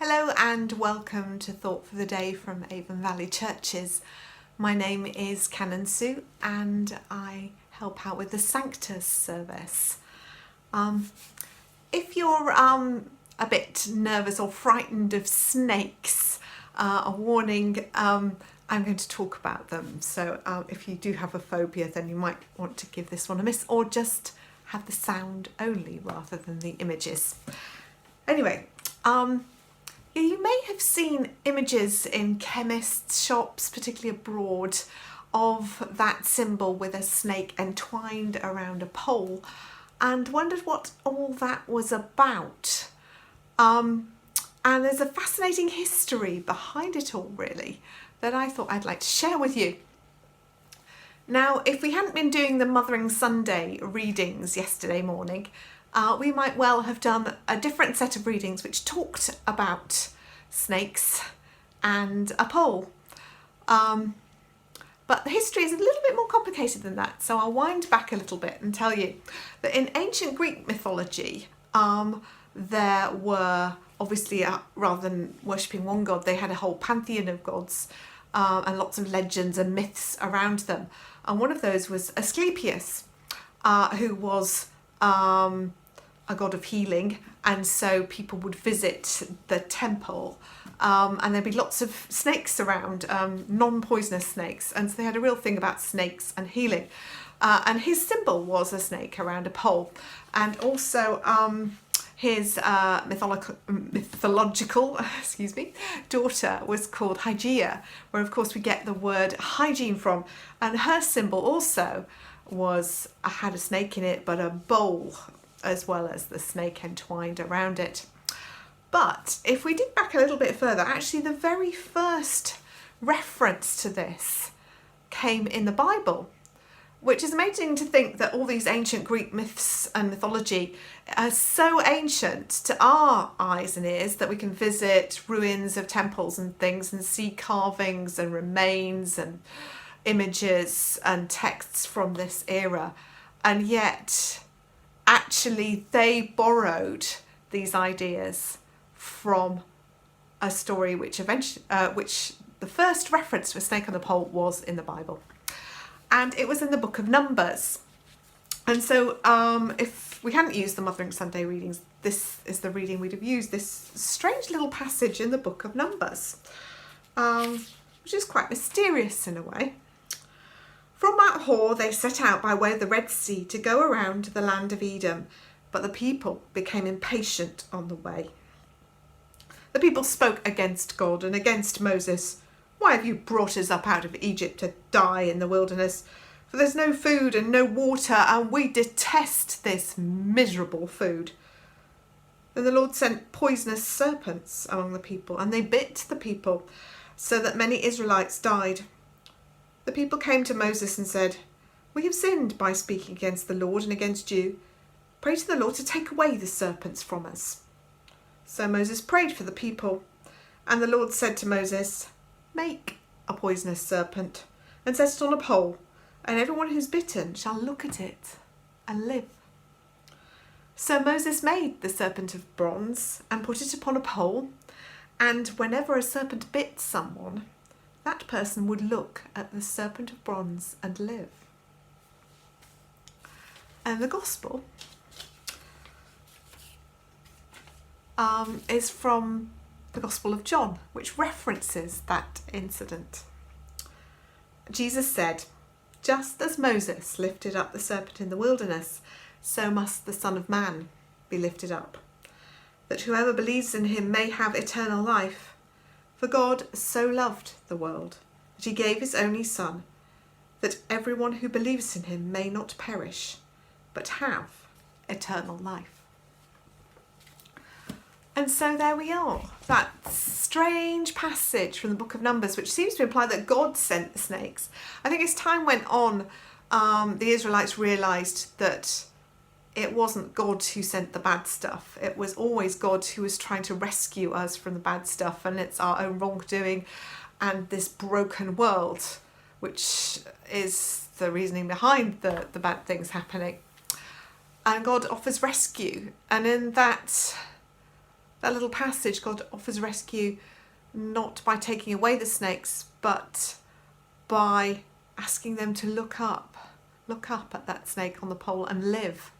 Hello and welcome to Thought for the Day from Avon Valley Churches. My name is Canon Sue and I help out with the Sanctus service. If you're a bit nervous or frightened of snakes, a warning, I'm going to talk about them. So if you do have a phobia, then you might want to give this one a miss, or just have the sound only rather than the images. Anyway, you may have seen images in chemists' shops, particularly abroad, of that symbol with a snake entwined around a pole, and wondered what all that was about. And there's a fascinating history behind it all, really, that I thought I'd like to share with you. Now, if we hadn't been doing the Mothering Sunday readings yesterday morning, we might well have done a different set of readings which talked about snakes and a pole. But the history is a little bit more complicated than that, so I'll wind back a little bit and tell you that in ancient Greek mythology, there were obviously, rather than worshipping one god, they had a whole pantheon of gods and lots of legends and myths around them. And one of those was Asclepius, who was a god of healing, and so people would visit the temple and there'd be lots of snakes around, non-poisonous snakes, and so they had a real thing about snakes and healing. And his symbol was a snake around a pole, and also his mythological daughter was called Hygeia, where of course we get the word hygiene from, and her symbol also had a snake in it, but a bowl as well as the snake entwined around it. But if we dig back a little bit further, actually the very first reference to this came in the Bible, which is amazing to think that all these ancient Greek myths and mythology are so ancient to our eyes and ears that we can visit ruins of temples and things and see carvings and remains and images and texts from this era. And yet, actually, they borrowed these ideas from a story which the first reference to a snake on a pole was in the Bible. And it was in the book of Numbers. And so if we hadn't used the Mothering Sunday readings, this is the reading we'd have used, this strange little passage in the book of Numbers, which is quite mysterious in a way. From Mount Hor they set out by way of the Red Sea to go around the land of Edom, but the people became impatient on the way. The people spoke against God and against Moses. "Why have you brought us up out of Egypt to die in the wilderness? For there's no food and no water, and we detest this miserable food." Then the Lord sent poisonous serpents among the people, and they bit the people, so that many Israelites died. The people came to Moses and said, "We have sinned by speaking against the Lord and against you. Pray to the Lord to take away the serpents from us." So Moses prayed for the people, and the Lord said to Moses, "Make a poisonous serpent and set it on a pole, and everyone who's bitten shall look at it and live." So Moses made the serpent of bronze and put it upon a pole, and whenever a serpent bit someone, that person would look at the serpent of bronze and live. And the Gospel is from the Gospel of John, which references that incident. Jesus said, "Just as Moses lifted up the serpent in the wilderness, so must the Son of Man be lifted up, that whoever believes in him may have eternal life. For God so loved the world that he gave his only Son, that everyone who believes in him may not perish, but have eternal life." And so there we are, that strange passage from the book of Numbers, which seems to imply that God sent the snakes. I think as time went on, the Israelites realised that it wasn't God who sent the bad stuff. It was always God who was trying to rescue us from the bad stuff, and it's our own wrongdoing and this broken world, which is the reasoning behind the bad things happening. And God offers rescue, and in that that little passage, God offers rescue not by taking away the snakes, but by asking them to look up at that snake on the pole and live,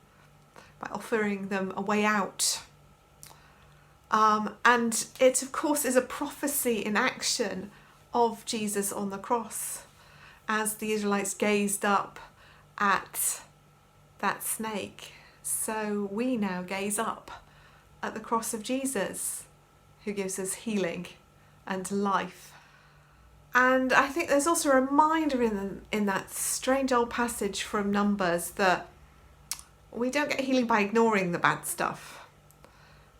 by offering them a way out. And it, of course, is a prophecy in action of Jesus on the cross, as the Israelites gazed up at that snake. So we now gaze up at the cross of Jesus, who gives us healing and life. And I think there's also a reminder in that strange old passage from Numbers that we don't get healing by ignoring the bad stuff.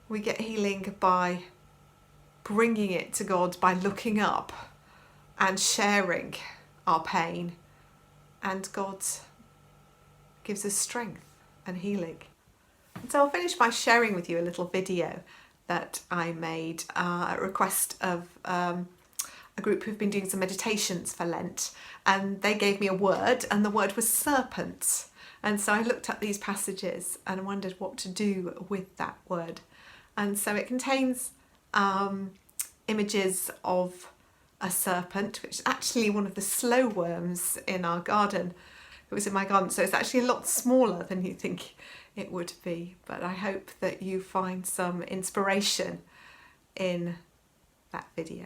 We get healing by bringing it to God, by looking up and sharing our pain. And God gives us strength and healing. And so I'll finish by sharing with you a little video that I made at request of a group who've been doing some meditations for Lent, and they gave me a word, and the word was serpent. And so I looked at these passages and wondered what to do with that word. And so it contains images of a serpent, which is actually one of the slow worms in our garden. It was in my garden, so it's actually a lot smaller than you think it would be. But I hope that you find some inspiration in that video.